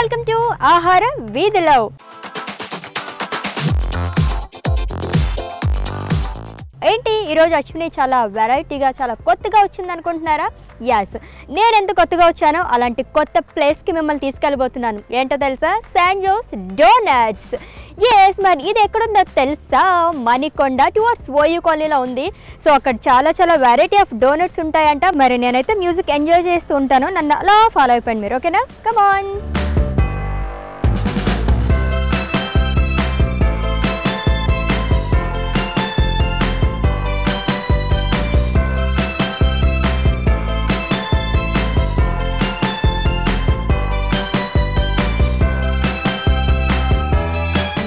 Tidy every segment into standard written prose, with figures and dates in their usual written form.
Welcome to ఆహార వీధిలో. ఏంటి ఈరోజు అశ్విని చాలా వెరైటీగా చాలా కొత్తగా వచ్చింది అనుకుంటున్నారా? యాస్, నేను ఎంత కొత్తగా వచ్చానో అలాంటి కొత్త ప్లేస్కి మిమ్మల్ని తీసుకెళ్ళబోతున్నాను. ఏంటో తెలుసా? San Jose donuts. ఎస్, మరి ఇది ఎక్కడుందో తెలుసా? మణికొండ టువర్డ్స్ ఓయూ కాలనీలో ఉంది. సో అక్కడ చాలా చాలా వెరైటీ ఆఫ్ డోనట్స్ ఉంటాయంట. మరి నేనైతే మ్యూజిక్ ఎంజాయ్ చేస్తూ ఉంటాను, నన్ను అలా ఫాలో అయిపోయింది మీరు. ఓకేనా? Come on.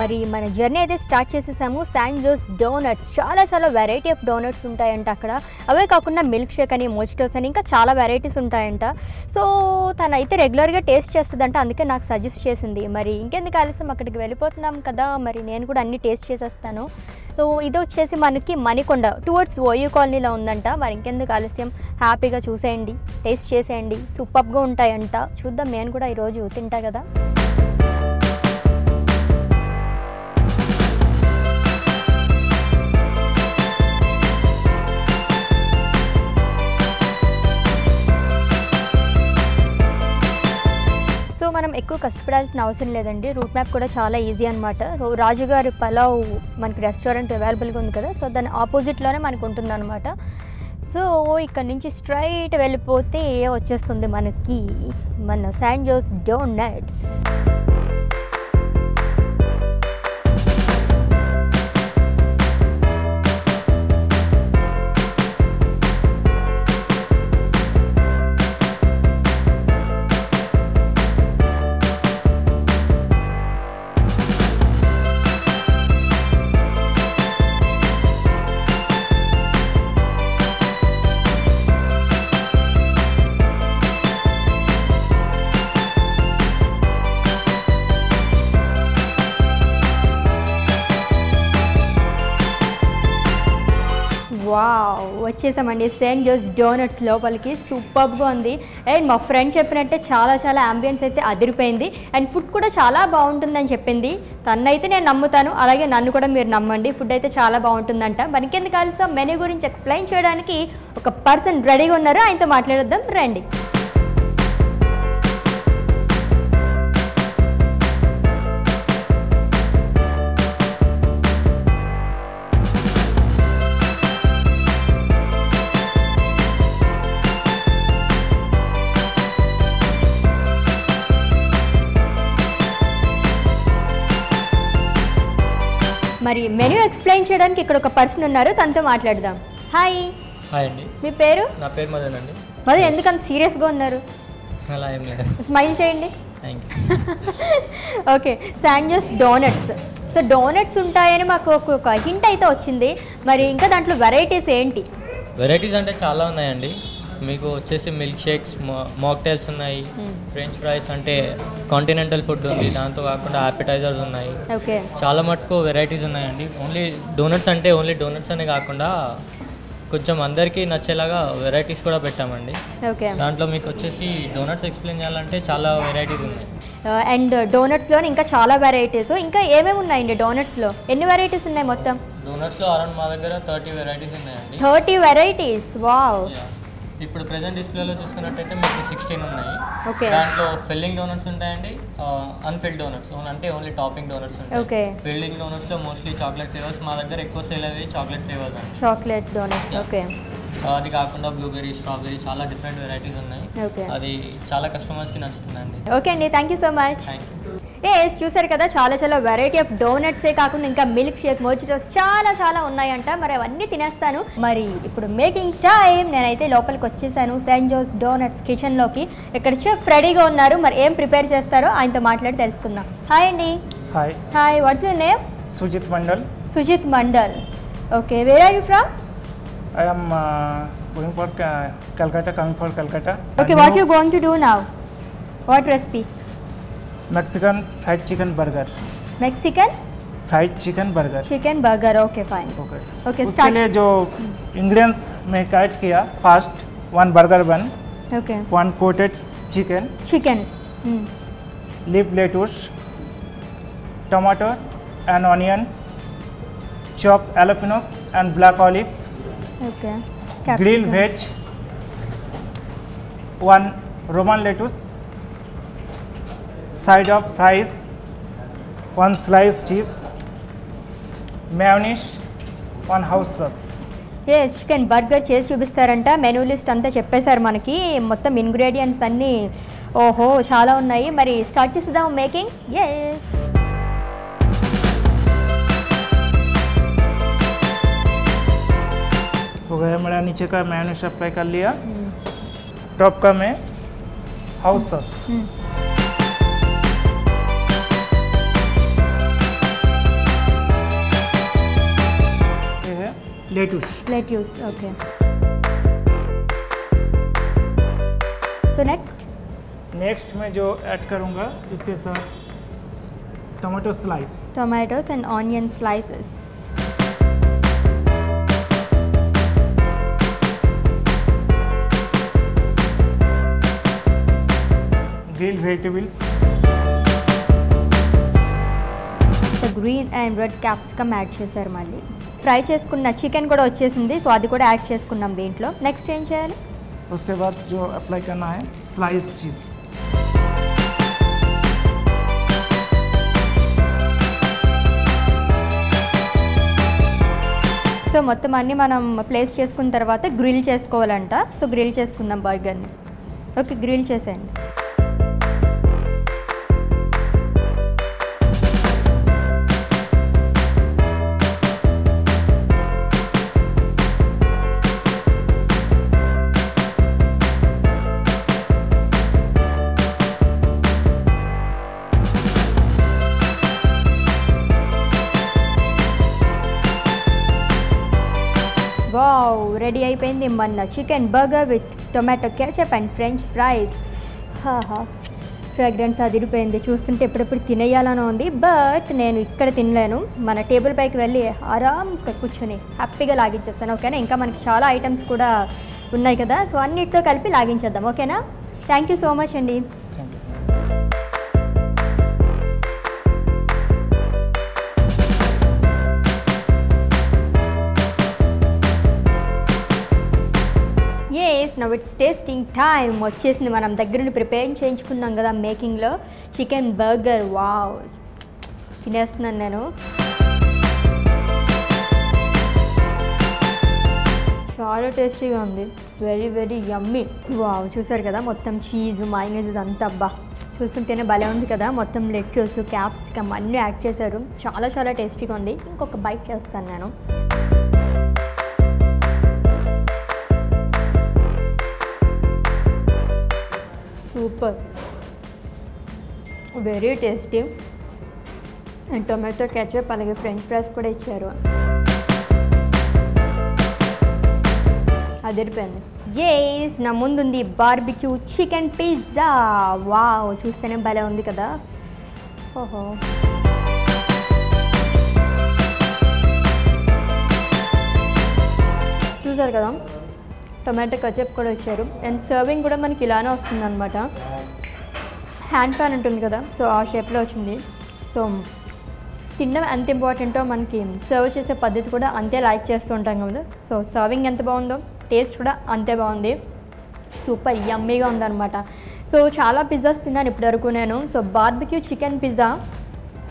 మరి మన జర్నీ అయితే స్టార్ట్ చేసేసాము. శాన్ జోస్ డోనట్స్, చాలా చాలా వెరైటీ ఆఫ్ డోనట్స్ ఉంటాయంట అక్కడ. అవే కాకుండా మిల్క్ షేక్ అని, మోజిటోస్ అని, ఇంకా చాలా వెరైటీస్ ఉంటాయంట. సో తనైతే రెగ్యులర్గా టేస్ట్ చేస్తుందంట, అందుకే నాకు సజెస్ట్ చేసింది. మరి ఇంకెందుకు ఆలస్యం, అక్కడికి వెళ్ళిపోతున్నాం కదా, మరి నేను కూడా అన్నీ టేస్ట్ చేసేస్తాను. సో ఇది వచ్చేసి మనకి మణికొండ టువర్డ్స్ ఓయూ కాలనీలో ఉందంట. మరి ఇంకెందుకు ఆలస్యం, హ్యాపీగా చూసేయండి, టేస్ట్ చేసేయండి. సూపర్గా ఉంటాయంట. చూద్దాం, నేను కూడా ఈరోజు తింటా కదా. సో మనం ఎక్కువ కష్టపడాల్సిన అవసరం లేదండి. రూట్ మ్యాప్ కూడా చాలా ఈజీ అనమాట. సో రాజుగారి పలావ్ మనకి రెస్టారెంట్ అవైలబుల్గా ఉంది కదా, సో దాని ఆపోజిట్లోనే మనకు ఉంటుంది అనమాట. సో ఇక్కడ నుంచి స్ట్రైట్ వెళ్ళిపోతే వచ్చేస్తుంది మనకి మన శాన్ జోస్ డోనట్స్. వావ్, వచ్చేసామండి శాన్ జోస్ డోనట్స్ లోపలికి. సూపర్గా ఉంది. అండ్ మా ఫ్రెండ్ చెప్పినట్టే చాలా చాలా అంబియన్స్ అయితే అదిరిపోయింది. అండ్ ఫుడ్ కూడా చాలా బాగుంటుందని చెప్పింది. తన్నైతే నేను నమ్ముతాను, అలాగే నన్ను కూడా మీరు నమ్మండి. ఫుడ్ అయితే చాలా బాగుంటుందంట. మనకెందుకు ఆలస్యం, మెనూ గురించి ఎక్స్ప్లెయిన్ చేయడానికి ఒక పర్సన్ రెడీగా ఉన్నారు, ఆయనతో మాట్లాడొద్దాం రండి. మరి మెనూ ఎక్స్ప్లెయిన్ చేయడానికి ఇక్కడ ఒక పర్సన్ ఉన్నారు, తనతో మాట్లాడదాం. హాయ్. హాయ్ అండి. మీ పేరు? నా పేరు మదన్ అండి. మదన్, ఎందుకు అంత సీరియస్గా ఉన్నారు? అలా ఏం లేదు. స్మైల్ చేయండి. Thank you. Okay, San Jose donuts. So donuts ఉంటాయని మాకు ఒక హింట్ అయితే వచ్చింది. మరి ఇంకా దాంట్లో వెరైటీస్ ఏంటి? వెరైటీస్ అంటే చాలా ఉన్నాయండి. మీకు వచ్చేసి మిల్క్ షేక్స్, మాక్టైల్స్ ఉన్నాయి, ఫ్రెంచ్ ఫ్రైస్ అంటే కాంటినెంటల్ ఫుడ్ ఉంది, దాంతో కాకుండా యాపిటైజర్స్ ఉన్నాయి. ఓకే, చాలా మటుకు వెరైటీస్ ఉన్నాయండి. ఓన్లీ డోనట్స్ అంటే ఓన్లీ డోనట్స్ అనే కాకుండా కొంచెం అందరికీ నచ్చేలాగా వెరైటీస్ కూడా పెట్టామండి. ఓకే, దాంట్లో మీకు వచ్చేసి డోనట్స్ ఎక్స్ప్లెయిన్ చేయాలంటే చాలా వెరైటీస్ ఉన్నాయి. అండ్ డోనట్స్లో ఇంకా చాలా వెరైటీస్. ఇంకా ఏమేమి ఉన్నాయండి డోనట్స్లో? ఎన్ని వెరైటీస్ ఉన్నాయి మొత్తం? డోనట్స్లో అరౌండ్ మా దగ్గర 30 వెరైటీస్ ఉన్నాయండి. 30 వెరైటీస్. వావ్. ఇప్పుడు ప్రెజెంట్ డిస్ప్లేలో చూసుకున్నట్టయితే మీకు 16 ఉన్నాయి. ఓకే, దాంట్లో ఫిల్లింగ్ డోనట్స్ ఉంటాయండి, అన్ఫిల్డ్ డోనట్స్ అంటే ఓన్లీ టాపింగ్ డోనట్స్ ఉంటాయి. ఓకే, ఫిల్లింగ్ డోనట్స్లో మోస్ట్లీ చాక్లెట్ ఫ్లేవర్స్, మా దగ్గర ఎక్కువ సేల్ అయ్యేవి చాక్లెట్ ఫ్లేవర్స్ అండి. Chocolate donuts. ఓకే, అది కాకుండా బ్లూబెర్రీ, స్ట్రాబెర్రీ చాలా డిఫరెంట్ వెరైటీస్ ఉన్నాయి. ఓకే, అది చాలా కస్టమర్స్కి నచ్చుతుందండి. ఓకే అండి, thank you so much. Thank you. చూసారు కదా, చాలా చాలా వెరైటీ ఆఫ్ డోనట్సే కాకుండా ఇంకా మిల్క్ షేక్, మోజిటోస్ చాలా చాలా ఉన్నాయంట. మరి అవన్నీ తినేస్తాను. మరి ఇప్పుడు మేకింగ్ టైం. నేనైతే లోపలికి వచ్చేసాను శాన్ జోస్ డోనట్స్ కిచెన్లోకి. ఇక్కడ చెఫ్ రెడీగా ఉన్నారు. మరి ఏం ప్రిపేర్ చేస్తారో ఆయనతో మాట్లాడి తెలుసుకుందాం. హాయ్ అండి. Hi. Hi, what's your name? Sujit Mandal. Sujit Mandal. Okay, where are you from? I am going for Calcutta, coming for Calcutta. Okay, what you going to do now? What recipe? Mexican fried chicken burger. Mexican fried chicken burger. Chicken burger. Okay fine. Okay उसके लिए जो ingredients में काट किया, fast 1 burger bun, okay 1 coated chicken, chicken leaf lettuce, tomato and onions, chopped jalapenos and black olives, okay grilled veg, 1 Roman lettuce, side of fries, 1 sliced cheese, mayonnaise, 1 house sauce. Chicken burger చేసి చూపిస్తారంట. Menu list అంతా చెప్పేశారు మనకి, మొత్తం ingredients అన్నీ ఓహో చాలా ఉన్నాయి. మరి స్టార్ట్ చేద్దాం మేకింగ్. ఎస్ हो गया मेरा, नीचे का मेयोनेज़ अप्लाई कर लिया, टॉप का मैं हाउस सॉस, ये है lettuce. Lettuce. Okay so next मैं जो ऐड करूँगा इसके साथ tomato slice, tomatoes and onion slices. Grilled vegetables, so green and red capsicum add చేశారు. మళ్ళీ ఫ్రై చేసుకున్న చికెన్ కూడా వచ్చేసింది, సో అది కూడా యాడ్ చేసుకున్నాం దీంట్లో. నెక్స్ట్ ఏం చేయాలి? उसके बाद जो अप्लाई करना है स्लाइस चीज़, సో మొత్తం అన్నీ మనం ప్లేస్ చేసుకున్న తర్వాత గ్రిల్ చేసుకోవాలంట. సో గ్రిల్ చేసుకుందాం బర్గర్ని. ఓకే గ్రిల్ చేసేయండి. వావ్ రెడీ అయిపోయింది మన chicken burger with tomato ketchup and French fries. Fragrance అదిరిపోయింది, చూస్తుంటే ఎప్పుడెప్పుడు తినేయాలని ఉంది. బట్ నేను ఇక్కడ తినలేను, మన టేబుల్ పైకి వెళ్ళి ఆరాంగా కూర్చొని హ్యాపీగా లాగించేస్తాను. ఓకేనా? ఇంకా మనకి చాలా ఐటమ్స్ కూడా ఉన్నాయి కదా, సో అన్నిటితో కలిపి లాగించేద్దాం. ఓకేనా? థ్యాంక్ యూ సో మచ్ అండి. Thank you. Yes now it's tasting time వచ్చేసింది. మనం దగ్గరుండి ప్రిపేర్ చేయించుకున్నాం కదా మేకింగ్లో చికెన్ బర్గర్. వావ్ తినేస్తున్నాను నేను. చాలా టేస్టీగా ఉంది, వెరీ వెరీ యమ్మీ. వావ్ చూసారు కదా మొత్తం చీజ్ మైనస్ ఇదంతా, అబ్బా చూస్తుంటేనే భలే ఉంది కదా. మొత్తం లెట్యూస్ క్యాప్సికమ్ అన్నీ యాడ్ చేశారు, చాలా చాలా టేస్టీగా ఉంది. ఇంకొక బైట్ చేస్తాను నేను. Super, very tasty. And tomato ketchup అలాగే ఫ్రెంచ్ ఫ్రైస్ కూడా ఇచ్చారు, అదిరిపోయింది. ఎస్ నా ముందుంది బార్బిక్యూ చికెన్ పిజ్జా. వావ్ చూస్తేనే భలే ఉంది కదా. ఓహో చూసారు కదా, టొమాటో కచప్ కూడా ఇచ్చారు. అండ్ సర్వింగ్ కూడా మనకి ఇలానే వస్తుంది అనమాట. హ్యాండ్ ప్యాన్ ఉంటుంది కదా, సో ఆ షేప్లో వచ్చింది. సో తినడం ఎంత ఇంపార్టెంటో మనకి సర్వ్ చేసే పద్ధతి కూడా అంతే లైక్ చేస్తూ ఉంటాం కదా. సో సర్వింగ్ ఎంత బాగుందో టేస్ట్ కూడా అంతే బాగుంది, సూపర్ యమ్మీగా ఉందన్నమాట. సో చాలా పిజ్జాస్ తిన్నాను ఇప్పటివరకు నేను. సో బార్బిక్యూ చికెన్ పిజ్జా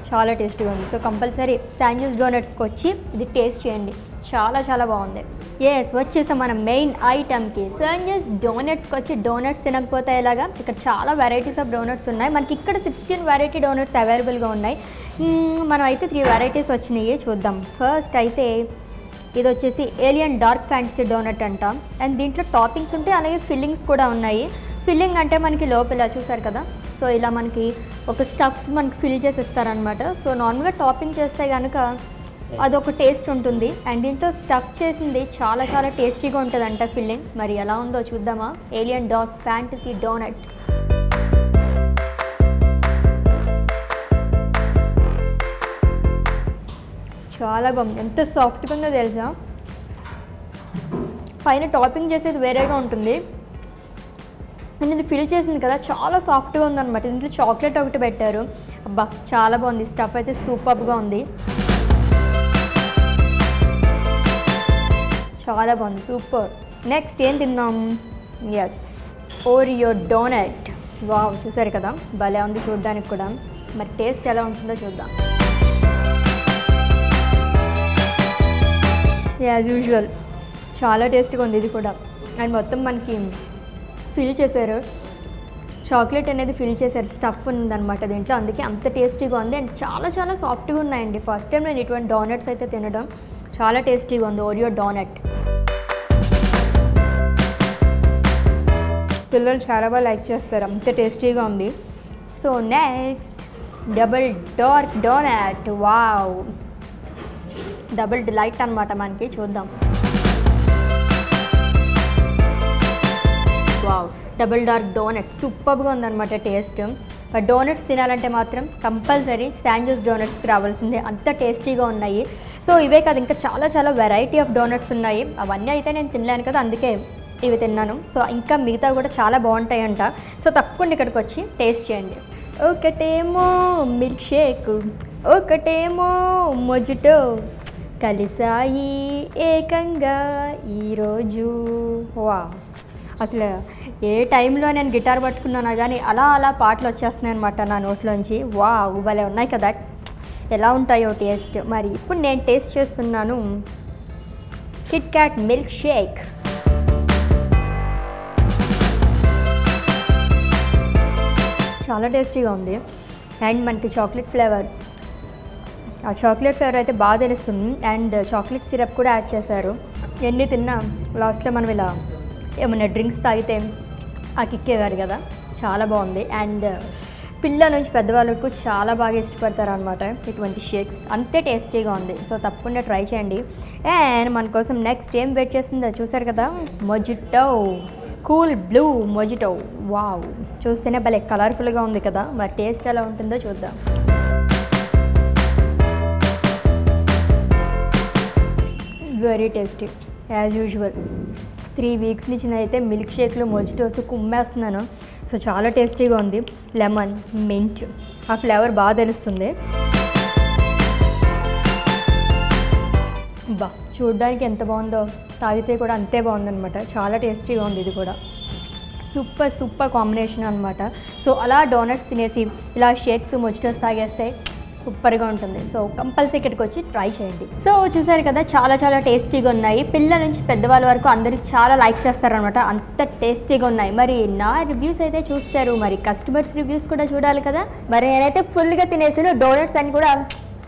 చాలా టేస్టీగా ఉంది. సో కంపల్సరీ శాండ్విచ్ డోనట్స్కి వచ్చి ఇది టేస్ట్ చేయండి, చాలా చాలా బాగుంది. ఎస్ వచ్చేసాం మన మెయిన్ ఐటమ్కి. శాండ్విచ్ డోనట్స్కి వచ్చి డోనట్స్ తినకపోతే ఎలాగా, ఇక్కడ చాలా వెరైటీస్ ఆఫ్ డోనట్స్ ఉన్నాయి మనకి. ఇక్కడ 16 వెరైటీ డోనట్స్ అవైలబుల్గా ఉన్నాయి. మనం అయితే 3 వెరైటీస్ వచ్చినాయి, చూద్దాం. ఫస్ట్ అయితే ఇది వచ్చేసి ఏలియన్ డార్క్ ఫ్యాంటసీ డోనట్ అంట. అండ్ దీంట్లో టాపింగ్స్ ఉంటాయి, అలాగే ఫిల్లింగ్స్ కూడా ఉన్నాయి. ఫిల్లింగ్ అంటే మనకి లోపల చూసారు కదా, సో ఇలా మనకి ఒక స్టఫ్ మనకి ఫిల్ చేసి ఇస్తారనమాట. సో నార్మల్గా టాపింగ్ చేస్తే కనుక అదొక టేస్ట్ ఉంటుంది. అండ్ దీంట్లో స్టఫ్ చేసింది చాలా చాలా టేస్టీగా ఉంటుందంట ఫిల్లింగ్. మరి ఎలా ఉందో చూద్దామా. Alien dark fantasy donut. చాలా బాగుంది, ఎంత సాఫ్ట్గా ఉందో తెలుసా. పైన టాపింగ్ చేసేది వేరేగా ఉంటుంది, అండ్ ఇది ఫిల్ చేసింది కదా చాలా సాఫ్ట్గా ఉందన్నమాట. దీంట్లో చాక్లెట్ ఒకటి పెట్టారు. అబ్బా చాలా బాగుంది. స్టఫ్ అయితే సూపర్గా ఉంది, చాలా బాగుంది, సూపర్. నెక్స్ట్ ఏం తిన్నాం? Yes, Oreo donut. వావ్, చూసారు కదా భలే ఉంది చూడడానికి కూడా. మరి టేస్ట్ ఎలా ఉంటుందో చూద్దాం. యాజ్ యూజువల్ చాలా టేస్ట్గా ఉంది ఇది కూడా. అండ్ మొత్తం మనకి ఫిల్ చేశారు, చాక్లెట్ అనేది ఫిల్ చేశారు, స్టఫ్ ఉందన్నమాట దీంట్లో, అందుకే అంత టేస్టీగా ఉంది. అండ్ చాలా చాలా సాఫ్ట్గా ఉన్నాయండి. ఫస్ట్ టైం నేను ఇటువంటి డోనట్స్ అయితే తినడం. చాలా టేస్టీగా ఉంది ఓరియో డోనట్. పిల్లలు చాలా బాగా లైక్ చేస్తారు, అంత టేస్టీగా ఉంది. So next double dark donut. Wow, double delight అనమాట మనకి. చూద్దాం. వావ్, డబుల్ డార్క్ డోనట్ సూపర్గా ఉందన్నమాట టేస్ట్. డోనట్స్ తినాలంటే మాత్రం కంపల్సరీ శాన్ జోస్ డోనట్స్కి రావాల్సిందే, అంత టేస్టీగా ఉన్నాయి. సో ఇవే కాదు, ఇంకా చాలా చాలా వెరైటీ ఆఫ్ డోనట్స్ ఉన్నాయి. అవన్నీ అయితే నేను తినలేను కదా, అందుకే ఇవి తిన్నాను. సో ఇంకా మిగతా కూడా చాలా బాగుంటాయంట. సో తప్పకుండా ఇక్కడికి వచ్చి టేస్ట్ చేయండి. ఒకటేమో మిల్క్ షేక్, ఒకటేమో మొజిటో, కలిసాయి ఏకంగా ఈరోజు. వా, అసలు ఏ టైంలో నేను గిటార్ పట్టుకున్నాను కానీ అలా అలా పాటలు వచ్చేస్తున్నాయి అనమాట నా నోట్లోంచి. వా, భలే ఉన్నాయి కదా, ఎలా ఉంటాయో టేస్ట్. మరి ఇప్పుడు నేను టేస్ట్ చేస్తున్నాను కిట్ క్యాట్ మిల్క్ షేక్. చాలా టేస్టీగా ఉంది. అండ్ మనకి చాక్లెట్ ఫ్లేవర్, ఆ చాక్లెట్ ఫ్లేవర్ అయితే బాగా తెలుస్తుంది. అండ్ చాక్లెట్ సిరప్ కూడా యాడ్ చేశారు. ఎన్ని తిన్నా లాస్ట్లో మనం ఇలా ఏమైనా డ్రింక్స్ తాగితే ఆ కిక్కేవారు కదా, చాలా బాగుంది. అండ్ పిల్లల నుంచి పెద్దవాళ్ళకు చాలా బాగా ఇష్టపడతారు అనమాట ఇటువంటి షేక్స్, అంతే టేస్టీగా ఉంది. సో తప్పకుండా ట్రై చేయండి. అండ్ మన కోసం నెక్స్ట్ ఏం వెయిట్ చేస్తుందో చూసారు కదా, mojito, cool blue mojito. Wow, చూస్తేనే భలే కలర్ఫుల్గా ఉంది కదా. మరి టేస్ట్ ఎలా ఉంటుందో చూద్దాం. Very tasty as usual. 3 weeks నుంచి నేనైతే మిల్క్ షేక్లు మొజిటోస్ కుమ్మేస్తున్నాను. సో చాలా టేస్టీగా ఉంది. లెమన్, మింట్ ఆ ఫ్లేవర్ బాగా తెలుస్తుంది. బా, చూడడానికి ఎంత బాగుందో, తాగితే కూడా అంతే బాగుందనమాట. చాలా టేస్టీగా ఉంది ఇది కూడా. సూపర్ సూపర్ కాంబినేషన్ అనమాట. సో అలా డోనట్స్ తినేసి ఇలా షేక్స్ మొజిటోస్ తాగేస్తే సూపర్గా ఉంటుంది. సో కంపల్సరీ ఇక్కడికి వచ్చి ట్రై చేయండి. సో చూసారు కదా, చాలా చాలా టేస్టీగా ఉన్నాయి. పిల్లల నుంచి పెద్దవాళ్ళ వరకు అందరూ చాలా లైక్ చేస్తారనమాట, అంత టేస్టీగా ఉన్నాయి. మరి నా రివ్యూస్ అయితే చూస్తారు, మరి కస్టమర్స్ రివ్యూస్ కూడా చూడాలి కదా. మరి నేనైతే ఫుల్గా తినేసాను. డోనట్స్ అని కూడా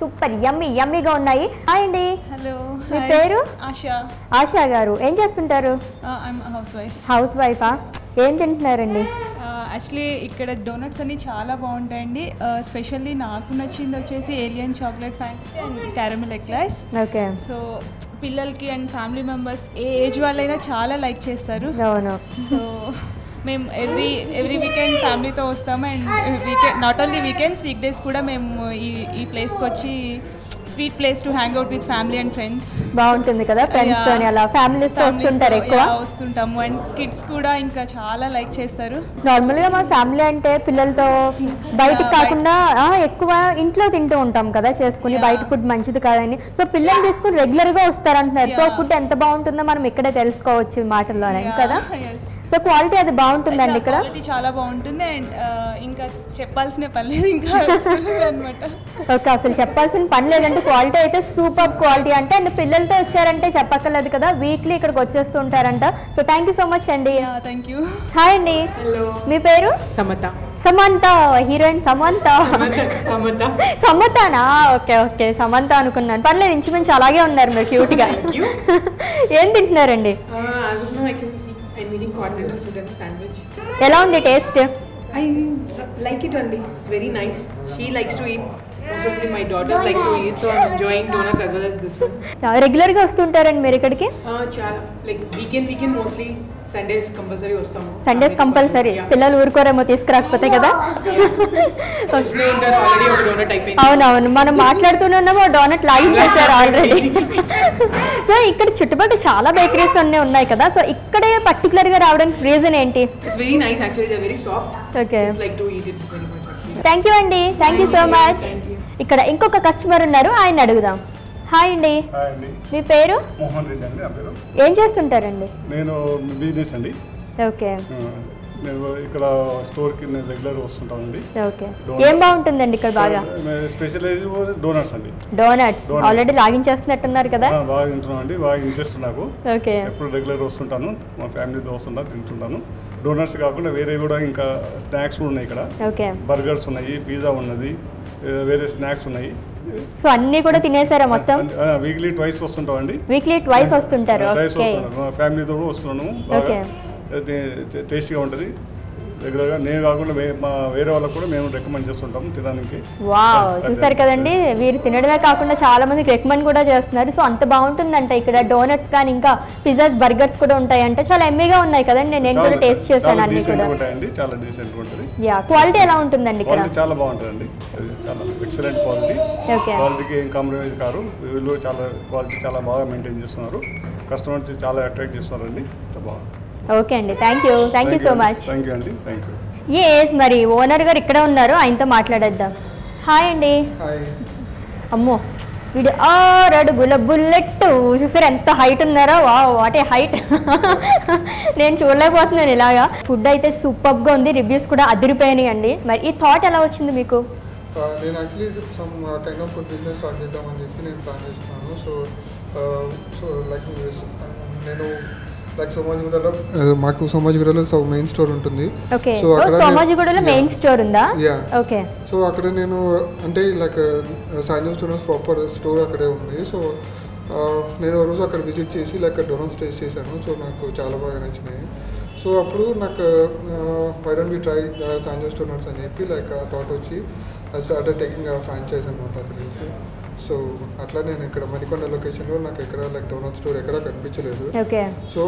సూపర్ యమ్మీగా ఉన్నాయి. హాయ్ అండి. హలో, మీ పేరు? ఆశా. ఆశా గారు ఏం చేస్తుంటారు? హౌస్ వైఫా? ఏం తింటున్నారండి? యాక్చువల్లీ ఇక్కడ డోనట్స్ అన్ని చాలా బాగుంటాయండి. స్పెషల్లీ నాకు నచ్చింది వచ్చేసి alien chocolate fantasy and caramel eclairs. Okay. So పిల్లలకి అండ్ ఫ్యామిలీ మెంబర్స్ ఏ ఏజ్ వాళ్ళైనా చాలా లైక్ చేస్తారు. అవును. సో మేము ఎవ్రీ వీకెండ్ ఫ్యామిలీతో వస్తాము. And not only weekends, week days కూడా మేము ఈ ప్లేస్కి వచ్చి sweet place to hang out with family and friends. బాగుంటుంది కదా, ఫ్రెండ్స్ తోని అలా ఫ్యామిలీస్ తో వస్తుంటారు ఎక్కువ. వస్తుంటాము. అండ్ కిడ్స్ కూడా ఇంకా చాలా లైక్ చేస్తారు. నార్మల్ గా మా ఫ్యామిలీ అంటే పిల్లలతో బయటకు కాకుండా ఎక్కువ ఇంట్లో తింటూ ఉంటాం కదా చేసుకుని, బయట ఫుడ్ మంచిది కాదని. సో పిల్లలు తీసుకుని రెగ్యులర్ గా వస్తారంటున్నారు. సో ఫుడ్ ఎంత బాగుంటుందో మనం ఇక్కడే తెలుసుకోవచ్చు మాటల్లోనే కదా. సో క్వాలిటీ అది బాగుంటుందండి ఇక్కడ. క్వాలిటీ చాలా బాగుంటుంది. అండ్ ఇంకా చెప్పాల్సిన పని లేదు ఇంకా అనమాట. ఓకే, అసలు చెప్పాల్సిన పని లేదంటే క్వాలిటీ అయితే సూపర్ క్వాలిటీ అంటే. అండ్ పిల్లలతో వచ్చారంటే చెప్పక్కర్లేదు కదా, వీక్లీ ఇక్కడికి వచ్చేస్తూ ఉంటారంట. So thank you so much అండి. Thank you. హాయ్ అండి. హలో, మీ పేరు? సమత. సమంత, హీరోయిన్ సమంత. సమతనా? ఓకే ఓకే, సమంత అనుకున్నాను. పర్లేదు, ఇంచుమించు అలాగే ఉన్నారు మీరు క్యూట్గా. ఏం తింటున్నారండి? I'm eating continental food and sandwich. ఎలా ఉంది taste? I like it only. It's very nice. She likes to eat most of my daughters like to eat, so I'm enjoying donuts as well as this one. రెగ్యులర్గా వస్తుంటారండి మీరు ఇక్కడికి? Chala, like weekend mostly. Sundays compulsory వస్తాము. Sundays compulsory. పిల్లలు ఊరుకోరేమో తీసుకురాకపోతే కదా. అవునవును, మనం మాట్లాడుతున్నామో donut లాగించేసారు already. So ఇక్కడ చుట్టుపక్కల చాలా బేకరీస్ అన్నీ ఉన్నాయి కదా, సో ఇక్కడే పర్టికులర్గా రావడానికి రీజన్ ఏంటి? It's very nice actually, they're very soft. Okay. It's like to eat it very much actually. Thank you అండి, థ్యాంక్ యూ సో మచ్. ఇక్కడ ఇంకొక కస్టమర్ ఉన్నారు, ఆయన అడుగుదాం. హాయ్ అండి. హాయ్ అండి. మీ పేరు? మోహన్ రెడ్డి అండి. నా పేరు. ఏం చేస్తుంటారండి? నేను బిజినెస్ అండి. ఓకే. నేను ఇక్కడ స్టోర్కి నేను రెగ్యులర్ వస్తుంటానండి. ఓకే. ఏం బాగుంటుందండి ఇక్కడ బాగా? స్పెషలైజ్ డోనట్స్ అండి. డోనట్స్ ఆల్రెడీ లాగిన్ చేస్తున్నట్టున్నారు కదా? బాగా తింటున్నాను అండి, బాగా ఇంట్రెస్ట్ నాకు. ఓకే. ఎప్పుడు రెగ్యులర్ వస్తుంటాను, మా ఫ్యామిలీతో వస్తుంటాను, తింటుంటాను. డోనట్స్ కాకుండా వేరే కూడా ఇంకా స్నాక్స్ కూడా ఉన్నాయి ఇక్కడ. ఓకే. బర్గర్స్ ఉన్నాయి, పిజ్జా ఉన్నది, వేరే స్నాక్స్ ఉన్నాయి. సో అన్నీ కూడా తినేసారా మొత్తం? వీక్లీ ట్వైస్ వస్తుంటాం అండి. వీక్లీ ట్వైస్ వస్తుంటారు? ఫ్యామిలీతో కూడా వస్తున్నాము. బాగా టేస్టీగా ఉంటుంది. రెగ్యులర్గా నేను కాకుండా మా వేరే వాళ్ళకు కూడా మేము రికమెండ్ చేస్తుంటాము తినడానికి. వావ్, చూసారు కదండి, వీరు తినడమే కాకుండా చాలా మందికి రికమెండ్ కూడా చేస్తున్నారు. సో అంత బాగుంటుందంట ఇక్కడ డోనట్స్ కానీ ఇంకా పిజ్జాస్, బర్గర్స్ కూడా ఉంటాయంట. చాలా ఎమ్మీగా ఉన్నాయి కదండి, నేను కూడా టేస్ట్ చేశాను అన్ని కూడా. చాలా డీసెంట్ ఉంటుంది. యా, క్వాలిటీ ఎలా ఉంటుందండి ఇక్కడ? చాలా బాగుంటుందండి, చాలా ఎక్సలెంట్ క్వాలిటీ. క్వాలిటీకి ఏం కాంప్రమైజ్ కారు. వీళ్ళు చాలా క్వాలిటీ చాలా బాగా మెయింటైన్ చేస్తున్నారు. కస్టమర్స్ చాలా అట్రాక్ట్ చేస్తున్నారండి. బాగుంది. ఓకే అండి, thank you so much. Thank you అండి. Thank you. ఎస్, మరి ఓనర్ గారు ఇక్కడ ఉన్నారు, ఆయనతో మాట్లాడేద్దాం. హాయ్ అండి. అమ్మో, వీడు 6 అడుగుల బుల్లెట్. చూసారు ఎంత హైట్ ఉన్నారో? What a height. నేను చూడలేకపోతున్నాను ఇలాగా. ఫుడ్ అయితే సూపర్గా ఉంది, రివ్యూస్ కూడా అదిరిపోయినాయి అండి. మరి ఈ థాట్ ఎలా వచ్చింది మీకు? నేను actually some kind of food business start చేద్దామని చెప్పి నేను ప్లాన్ చేస్తున్నాను. సో లైక్ నేను లైక్ సోమాజిగూడలో మాకు సోమాజిగూడలో మెయిన్ స్టోర్ ఉంటుంది. సో అక్కడ సోమాజిగూడలో మెయిన్ స్టోర్ ఉందా? యా. ఓకే. సో అక్కడ నేను అంటే like Sanjo stores proper store అక్కడే ఉంది. సో నేను ఒక రోజు అక్కడ విజిట్ చేసి లైక్ డోనట్స్ టేస్ట్ చేశాను. సో నాకు చాలా బాగా నచ్చినాయి. సో అప్పుడు నాకు why don't be try Sanjo donuts అని చెప్పి లైక్ ఆ థాట్ వచ్చి ఐ స్టార్టెడ్ టేకింగ్ ఫ్రాంచైజ్ అనమాట అక్కడి నుంచి. సో అట్లా నేను ఇక్కడ మణికొండ లొకేషన్లో నాకు ఎక్కడ లైక్ డోనట్ స్టోర్ ఎక్కడ కనిపించలేదు. సో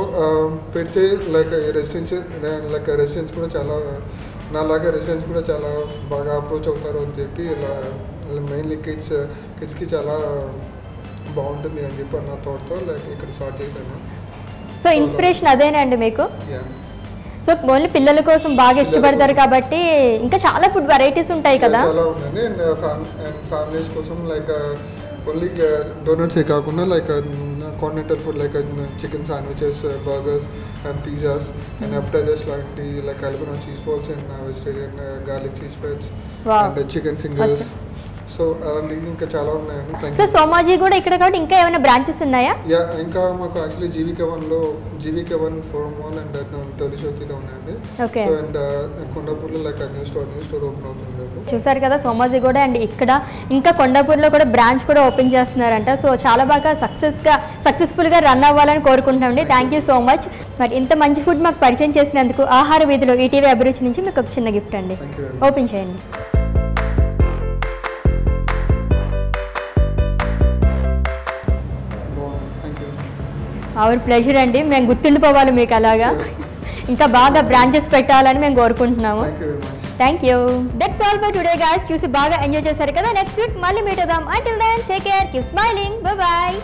పెడితే లైక్ రెసిడెంట్స్ కూడా చాలా నాలాగా రెసిడెంట్స్ కూడా చాలా బాగా అప్రోచ్ అవుతారు అని చెప్పి ఇలా మెయిన్లీ కిడ్స్కి చాలా బాగుంటుంది అని చెప్పి నా థాట్తో లైక్ ఇక్కడ స్టార్ట్ చేశాను. సో ఇన్స్పిరేషన్ అదేనండి మీకు? యా. సో ఓన్లీ పిల్లల కోసం బాగా ఇష్టపడతారు కాబట్టి ఇంకా చాలా ఫుడ్ వెరైటీస్ ఉంటాయి కదా? చాలా ఉందండి. అండ్ ఫ్యామిలీస్ కోసం లైక్ ఓన్లీ డోనట్సే కాకుండా like continental food like chicken sandwiches, burgers and pizzas and appetizers లాంటి like Albano cheese balls and vegetarian garlic cheese spreads and chicken fingers. So అలాంటి ఇంకా చాలా ఉన్నాయండి. సో సోమాజీ కూడా ఇక్కడ కాబట్టి ఇంకా ఏమైనా బ్రాంచెస్ ఉన్నాయా? యా, ఇంకా మాకు actually GVK 1 forum mall and టెలిషోకీలో ఉన్నాయండి. సో అండ్ కొండాపూర్లో లైక్ న్యూ స్టోర్ ఓపెన్ అవుతుంది రేపు. చూసారు కదా సోమాజీ కూడా అండ్ ఇక్కడ ఇంకా కొండాపూర్లో కూడా బ్రాంచ్ కూడా ఓపెన్ చేస్తున్నారంట. సో చాలా బాగా సక్సెస్ఫుల్గా రన్ అవ్వాలని కోరుకుంటున్నామండి. Thank you so much. మరి ఇంత మంచి ఫుడ్ మాకు పరిచయం చేసినందుకు ఆహార వీధిలో ఈటీవీ అభిరుచి నుంచి మీకు ఒక చిన్న గిఫ్ట్ అండి. ఓపెన్ చేయండి. అవర్ ప్లెజర్ అండి, మేము గుర్తుండిపోవాలి మీకు అలాగా. ఇంకా బాగా బ్రాంచెస్ పెట్టాలని మేము కోరుకుంటున్నాము. Thank you. That's all for today guys. చూసి బాగా ఎంజాయ్ చేశారు కదా. నెక్స్ట్ వీక్ మళ్ళీ మీట్ అవుదాం. Until then take care, keep smiling, bye bye.